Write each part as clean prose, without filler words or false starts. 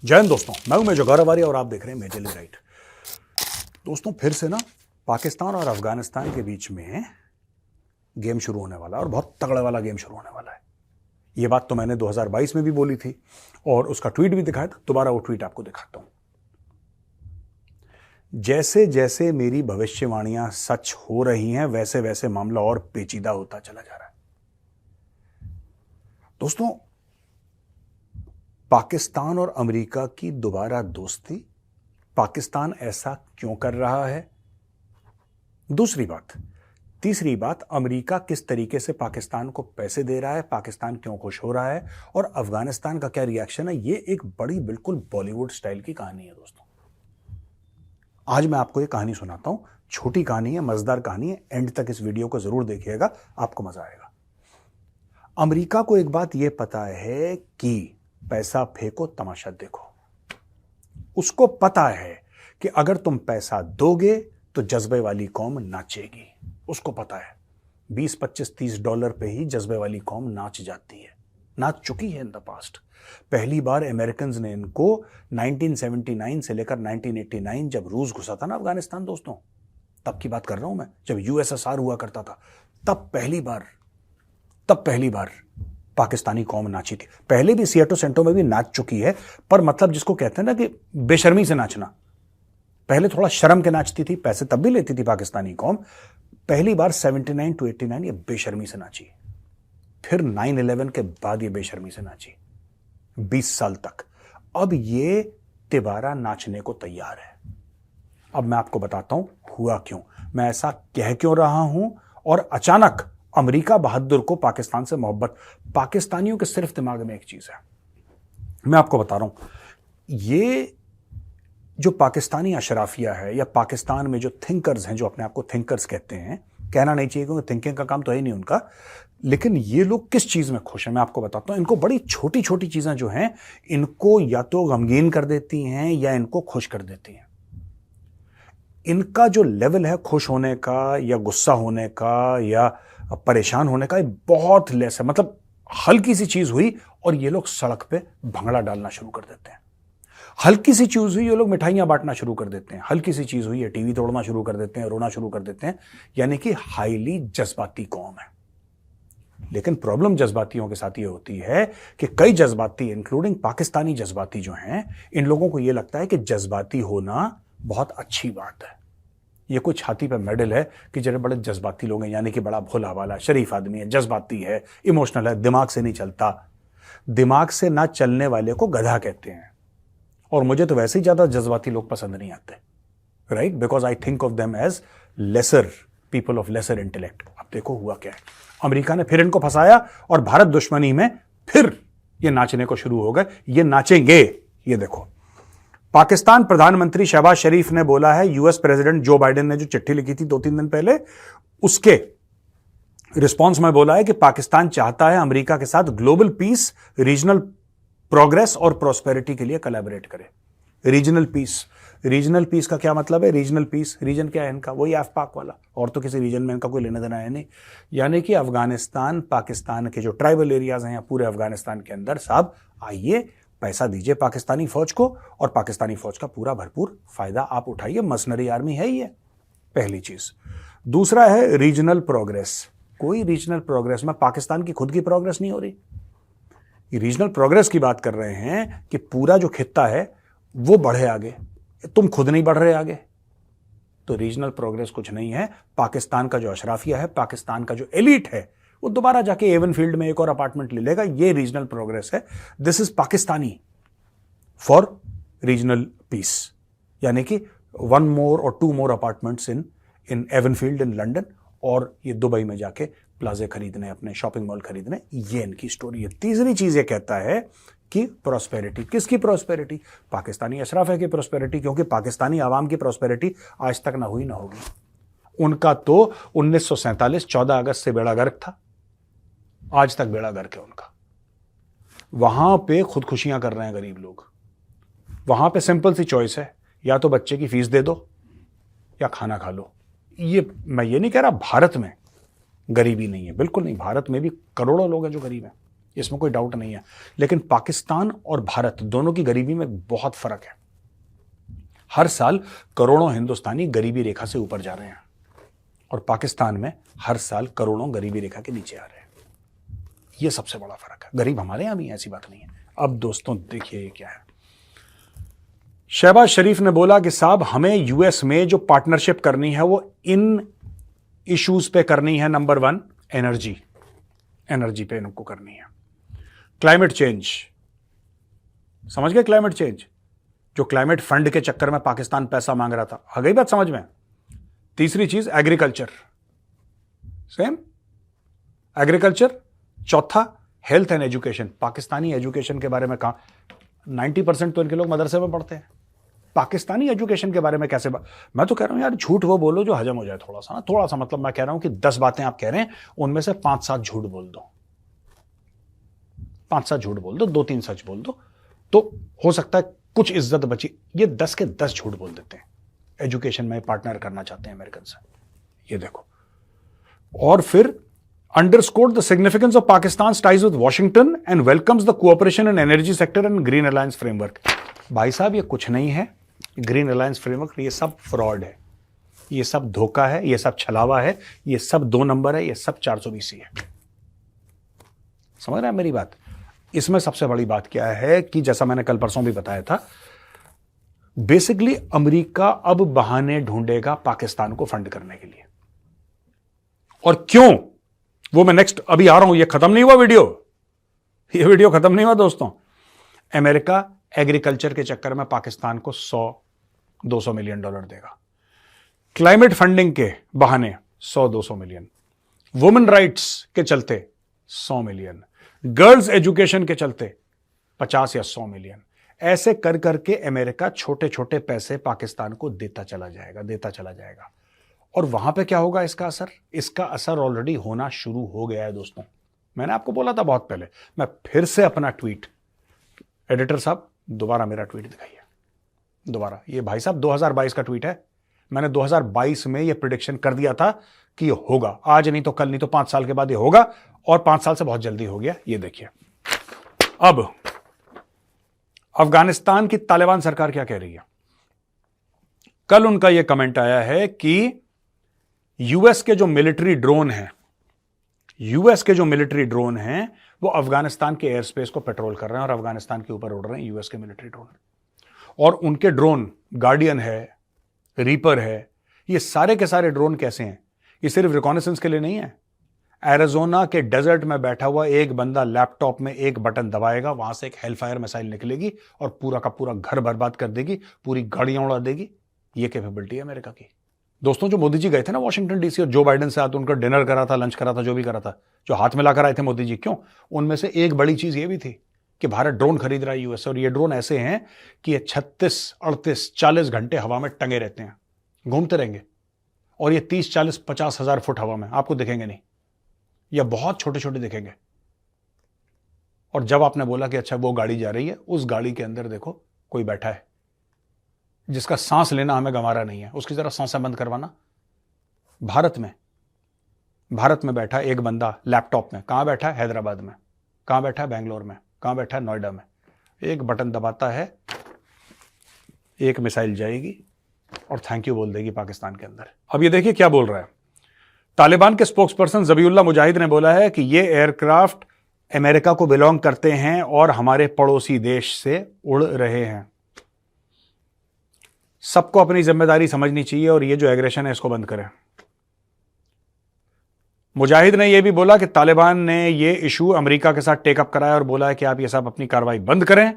जय हिंद दोस्तों, मैं हूं मेजर गौरव आर्य और आप देख रहे हैं मेजरली राइट। दोस्तों फिर से ना पाकिस्तान और अफगानिस्तान के बीच में गेम शुरू होने वाला है और बहुत तगड़ा वाला गेम शुरू होने वाला है। ये बात तो मैंने 2022 में भी बोली थी और उसका ट्वीट भी दिखाया था। दोबारा वो ट्वीट आपको दिखाता हूं। जैसे जैसे मेरी भविष्यवाणियां सच हो रही हैं वैसे वैसे मामला और पेचीदा होता चला जा रहा है। दोस्तों, पाकिस्तान और अमेरिका की दोबारा दोस्ती, पाकिस्तान ऐसा क्यों कर रहा है? दूसरी बात, तीसरी बात, अमेरिका किस तरीके से पाकिस्तान को पैसे दे रहा है, पाकिस्तान क्यों खुश हो रहा है और अफगानिस्तान का क्या रिएक्शन है। ये एक बड़ी बिल्कुल बॉलीवुड स्टाइल की कहानी है दोस्तों। आज मैं आपको ये कहानी सुनाता हूं। छोटी कहानी है, मजेदार कहानी है। एंड तक इस वीडियो को जरूर देखिएगा, आपको मजा आएगा। अमेरिका को एक बात यह पता है कि पैसा फेंको तमाशा देखो। उसको पता है कि अगर तुम पैसा दोगे तो जज्बे वाली कौम नाचेगी। उसको पता है 20, 25, $30 पे ही जज्बे वाली कौम नाच जाती है, नाच चुकी है इन द पास्ट। पहली बार अमेरिकन्स ने इनको 1979 से लेकर 1989 जब रूस घुसा था ना अफगानिस्तान, दोस्तों तब की बात कर रहा हूं मैं, जब यूएसएसआर हुआ करता था, तब पहली बार पाकिस्तानी कौम नाची थी। पहले भी सियाटो सेंटो में भी नाच चुकी है, पर मतलब जिसको कहते हैं ना कि बेशर्मी से नाचना। पहले थोड़ा शर्म के नाचती थी, पैसे तब भी लेती थी पाकिस्तानी कौम। पहली बार 79 to 89 ये बेशर्मी से नाची। फिर 9/11 के बाद ये बेशर्मी से नाची 20 साल तक। अब ये तिबारा नाचने को तैयार है। अब मैं आपको बताता हूं हुआ क्यों, मैं ऐसा कह क्यों रहा हूं और अचानक अमेरिका बहादुर को पाकिस्तान से मोहब्बत। पाकिस्तानियों के सिर्फ दिमाग में एक चीज है, मैं आपको बता रहा हूं। ये जो पाकिस्तानी अशराफिया है या पाकिस्तान में जो थिंकर्स हैं, जो अपने आप को थिंकर्स कहते हैं, कहना नहीं चाहिए क्योंकि थिंकिंग का काम तो है ही नहीं उनका, लेकिन ये लोग किस चीज में खुश हैं मैं आपको बताता हूं। इनको बड़ी छोटी छोटी चीजें जो हैं, इनको या तो गमगीन कर देती हैं या इनको खुश कर देती हैं। इनका जो लेवल है खुश होने का या गुस्सा होने का या परेशान होने का बहुत लेस है। मतलब हल्की सी चीज हुई और ये लोग सड़क पे भंगड़ा डालना शुरू कर देते हैं। हल्की सी चीज हुई ये लोग मिठाइयां बांटना शुरू कर देते हैं। हल्की सी चीज हुई ये टीवी तोड़ना शुरू कर देते हैं, रोना शुरू कर देते हैं। यानी कि हाईली जज्बाती कौम है। लेकिन प्रॉब्लम जज्बातियों के साथ ये होती है कि कई जज्बाती, इंक्लूडिंग पाकिस्तानी जज्बाती जो हैं, इन लोगों को यह लगता है कि जज्बाती होना बहुत अच्छी बात है। ये कोई छाती पे मेडल है कि जरा बड़े जज्बाती लोग हैं, यानी कि बड़ा भोला वाला शरीफ आदमी है, जज्बाती है, इमोशनल है, दिमाग से नहीं चलता। दिमाग से ना चलने वाले को गधा कहते हैं। और मुझे तो वैसे ही ज्यादा जज्बाती लोग पसंद नहीं आते, right, because I think of them as lesser people of lesser intellect. अब देखो हुआ क्या है, अमेरिका ने फिर इनको फंसाया और भारत दुश्मनी में फिर ये नाचने को शुरू हो गए। ये नाचेंगे। ये देखो, पाकिस्तान प्रधानमंत्री शहबाज शरीफ ने बोला है, यूएस प्रेसिडेंट जो बाइडेन ने जो चिट्ठी लिखी थी 2-3 दिन पहले, उसके रिस्पॉन्स में बोला है कि पाकिस्तान चाहता है अमेरिका के साथ ग्लोबल पीस, रीजनल प्रोग्रेस और प्रोस्पेरिटी के लिए कोलैबोरेट करे। रीजनल पीस का क्या मतलब है? रीजनल पीस, रीजन क्या है इनका? वही एफपाक वाला, और तो किसी रीजन में इनका कोई लेना देना है नहीं। यानी कि अफगानिस्तान, पाकिस्तान के जो ट्राइबल एरियाज हैं या पूरे अफगानिस्तान के अंदर, साहब आइए पैसा दीजिए पाकिस्तानी फौज को और पाकिस्तानी फौज का पूरा भरपूर फायदा आप उठाइए। मर्सनरी आर्मी है ये, पहली चीज। दूसरा है रीजनल प्रोग्रेस। कोई रीजनल प्रोग्रेस में पाकिस्तान की खुद की प्रोग्रेस नहीं हो रही। ये रीजनल प्रोग्रेस की बात कर रहे हैं कि पूरा जो खित्ता है वो बढ़े आगे, तुम खुद नहीं बढ़ रहे आगे, तो रीजनल प्रोग्रेस कुछ नहीं है। पाकिस्तान का जो अशराफिया है, पाकिस्तान का जो एलिट है, वो दोबारा जाके एवन फील्ड में एक और अपार्टमेंट ले लेगा। ये रीजनल प्रोग्रेस है। This is Pakistani for regional peace, यानी कि 1 more or 2 more apartments in Avenfield in London, और ये दुबई में जाके प्लाजे खरीदने, अपने शॉपिंग मॉल खरीदने। ये इनकी स्टोरी है। तीसरी चीज ये कहता है कि प्रोस्पेरिटी। किसकी प्रोस्पेरिटी? पाकिस्तानी अशराफिया की प्रोस्पेरिटी, क्योंकि पाकिस्तानी आवाम की प्रोस्पेरिटी आज तक ना हुई ना होगी। उनका तो 1947 14 अगस्त से बेड़ा गर्क था, आज तक बेड़ा गर्क है उनका। वहां पे खुदकुशियां कर रहे हैं गरीब लोग। वहां पे सिंपल सी चॉइस है, या तो बच्चे की फीस दे दो या खाना खा लो। ये मैं ये नहीं कह रहा भारत में गरीबी नहीं है, बिल्कुल नहीं। भारत में भी करोड़ों लोग हैं जो गरीब हैं, इसमें कोई डाउट नहीं है। लेकिन पाकिस्तान और भारत दोनों की गरीबी में बहुत फर्क है। हर साल करोड़ों हिंदुस्तानी गरीबी रेखा से ऊपर जा रहे हैं और पाकिस्तान में हर साल करोड़ों गरीबी रेखा के नीचे आ रहे हैं। यह सबसे बड़ा फर्क है। गरीब हमारे यहां भी है, ऐसी बात नहीं है। अब दोस्तों देखिए ये क्या है। शहबाज शरीफ ने बोला कि साहब हमें यूएस में जो पार्टनरशिप करनी है वो इन इश्यूज पे करनी है। नंबर 1 एनर्जी पे इनको करनी है। क्लाइमेट चेंज, समझ गए? क्लाइमेट चेंज, जो क्लाइमेट फंड के चक्कर में पाकिस्तान पैसा मांग रहा था, आ गई बात समझ में? तीसरी चीज एग्रीकल्चर, सेम एग्रीकल्चर। चौथा health and education. Pakistani education के बारे में कहा 90% तो इनके लोग मदरसे में पढ़ते हैं। पाकिस्तानी एजुकेशन के बारे में कैसे मैं तो कह रहा हूं यार, झूठ वो बोलो जो हजम हो जाए थोड़ा सा ना, थोड़ा सा। मतलब मैं कह रहा हूं कि 10 बातें आप कह रहे हैं, उनमें से 5-7 झूठ बोल दो, 5-7 झूठ बोल दो, 2-3 सच बोल दो, तो हो सकता है कुछ इज्जत बची। ये 10 के 10 झूठ बोल देते हैं, एजुकेशन में पार्टनर करना चाहते हैं अमेरिकन से। ये देखो। और फिर underscored the significance of Pakistan's ties with Washington and welcomes the cooperation in energy sector and Green Alliance framework। भाई साहब ये कुछ नहीं है, ग्रीन अलायंस फ्रेमवर्क, ये सब फ्रॉड है, ये सब धोखा है, ये सब छलावा है, ये सब 2 नंबर है, ये सब 420 है। समझ रहे हैं मेरी बात? इसमें सबसे बड़ी बात क्या है कि जैसा मैंने कल परसों भी बताया था, बेसिकली अमेरिका अब बहाने ढूंढेगा पाकिस्तान को फंड करने के लिए। और क्यों, वो मैं नेक्स्ट अभी आ रहा हूं। ये खत्म नहीं हुआ वीडियो, ये वीडियो खत्म नहीं हुआ दोस्तों। अमेरिका एग्रीकल्चर के चक्कर में पाकिस्तान को $100-200 मिलियन देगा। क्लाइमेट फंडिंग के बहाने 100-200 मिलियन। वुमेन राइट्स के चलते 100 मिलियन। गर्ल्स एजुकेशन के चलते 50 या 100 मिलियन। ऐसे कर करके अमेरिका छोटे छोटे पैसे पाकिस्तान को देता चला जाएगा। और वहां पे क्या होगा इसका असर? इसका असर ऑलरेडी होना शुरू हो गया है दोस्तों। मैंने आपको बोला था बहुत पहले, मैं फिर से अपना ट्वीट, एडिटर साहब दोबारा मेरा ट्वीट दिखाइए, दोबारा। ये भाई साहब 2022 का ट्वीट है। मैंने 2022 में ये प्रिडिक्शन कर दिया था कि ये होगा, आज नहीं तो कल, नहीं तो 5 साल के बाद ये होगा, और 5 साल से बहुत जल्दी हो गया। ये देखिए। अब अफगानिस्तान की तालिबान सरकार क्या कह रही है? कल उनका यह कमेंट आया है कि यूएस के जो मिलिट्री ड्रोन हैं वो अफगानिस्तान के एयर स्पेस को पेट्रोल कर रहे हैं और अफगानिस्तान के ऊपर उड़ रहे हैं यूएस के मिलिट्री ड्रोन। और उनके ड्रोन गार्डियन है, रीपर है, ये सारे के सारे ड्रोन कैसे हैं? ये सिर्फ रिकॉनेसेंस के लिए नहीं है। एरिजोना के डेजर्ट में बैठा हुआ एक बंदा लैपटॉप में एक बटन दबाएगा, वहां से एक हेलफायर मिसाइल निकलेगी और पूरा का पूरा घर बर्बाद कर देगी, पूरी गाड़ियां उड़ा देगी। ये कैपेबिलिटी है अमेरिका की। दोस्तों जो मोदी जी गए थे ना वॉशिंगटन डीसी और जो बाइडेन से आते, उनका डिनर करा था, लंच करा था, जो भी करा था, जो हाथ मिलाकर आए थे मोदी जी, क्यों? उनमें से एक बड़ी चीज ये भी थी कि भारत ड्रोन खरीद रहा है यूएस से, और ये ड्रोन ऐसे हैं कि ये 36, 38, 40 घंटे हवा में टंगे रहते हैं, घूमते रहेंगे, और ये 30, 40, 50 हजार फुट हवा में आपको दिखेंगे नहीं, या बहुत छोटे छोटे दिखेंगे। और जब आपने बोला कि अच्छा वो गाड़ी जा रही है, उस गाड़ी के अंदर देखो कोई बैठा है जिसका सांस लेना हमें गंवारा नहीं है, उसकी जरा सांसें बंद करवाना। भारत में बैठा एक बंदा लैपटॉप में, कहां बैठा है? हैदराबाद में। कहां बैठा है? बेंगलोर में। कहां बैठा है? नोएडा में। एक बटन दबाता है, एक मिसाइल जाएगी और थैंक यू बोल देगी पाकिस्तान के अंदर। अब ये देखिए क्या बोल रहा है तालिबान के स्पोक्सपर्सन ज़बीउल्लाह मुजाहिद ने बोला है कि ये एयरक्राफ्ट अमेरिका को बिलोंग करते हैं और हमारे पड़ोसी देश से उड़ रहे हैं। सबको अपनी जिम्मेदारी समझनी चाहिए और ये जो एग्रेशन है इसको बंद करें। मुजाहिद ने यह भी बोला कि तालिबान ने ये इशू अमेरिका के साथ टेकअप कराया और बोला है कि आप ये सब अपनी कार्रवाई बंद करें।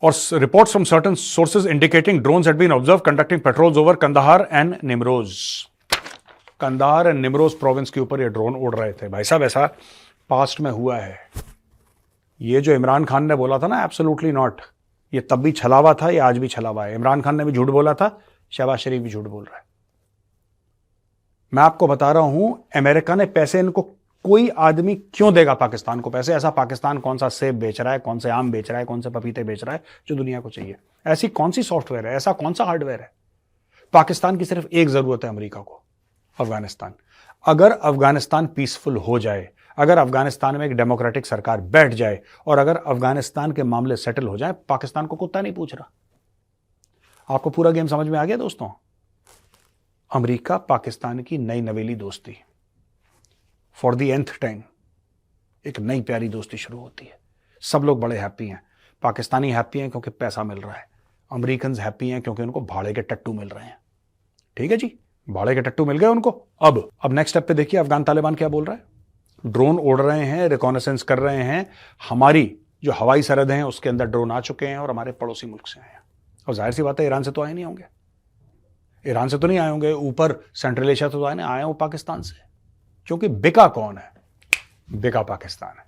और reports from certain sources indicating drones had been observe conducting patrols over Kandahar and Nimroz. Kandahar and Nimroz province के ऊपर ये ड्रोन उड़ रहे थे। भाई साहब ऐसा पास्ट में हुआ है। ये जो इमरान खान ने बोला था ना, एब्सोल्युटली नॉट, ये तब भी छलावा था, ये आज भी छलावा है। इमरान खान ने भी झूठ बोला था, शहबाज शरीफ भी झूठ बोल रहा है। मैं आपको बता रहा हूं, अमेरिका ने पैसे, इनको कोई आदमी क्यों देगा पाकिस्तान को पैसे? ऐसा पाकिस्तान कौन सा सेब बेच रहा है, कौन से आम बेच रहा है, कौन से पपीते बेच रहा है जो दुनिया को चाहिए? ऐसी कौन सी सॉफ्टवेयर है, ऐसा कौन सा हार्डवेयर है? पाकिस्तान की सिर्फ एक जरूरत है अमेरिका को, अफगानिस्तान। अगर अफगानिस्तान पीसफुल हो जाए, अगर अफगानिस्तान में एक डेमोक्रेटिक सरकार बैठ जाए और अगर अफगानिस्तान के मामले सेटल हो जाए, पाकिस्तान को कुत्ता नहीं पूछ रहा। आपको पूरा गेम समझ में आ गया दोस्तों? अमेरिका पाकिस्तान की नई नवेली दोस्ती, फॉर द nth टाइम एक नई प्यारी दोस्ती शुरू होती है। सब लोग बड़े हैप्पी हैं। पाकिस्तानी हैप्पी हैं क्योंकि पैसा मिल रहा है, अमेरिकन हैप्पी हैं क्योंकि उनको भाड़े के टट्टू मिल रहे हैं। ठीक है जी, भाड़े के टट्टू मिल गए उनको। अब नेक्स्ट स्टेप पे देखिए अफगान तालिबान क्या बोल रहा है। ड्रोन उड़ रहे हैं, रिकॉनेसेंस कर रहे हैं, हमारी जो हवाई सरहद है उसके अंदर ड्रोन आ चुके हैं और हमारे पड़ोसी मुल्क से आए हैं। और जाहिर सी बात है ईरान से तो आए नहीं होंगे, ईरान से तो नहीं आए होंगे, ऊपर सेंट्रल एशिया तो आए हैं वो पाकिस्तान से, क्योंकि बिका कौन है? बिका पाकिस्तान है।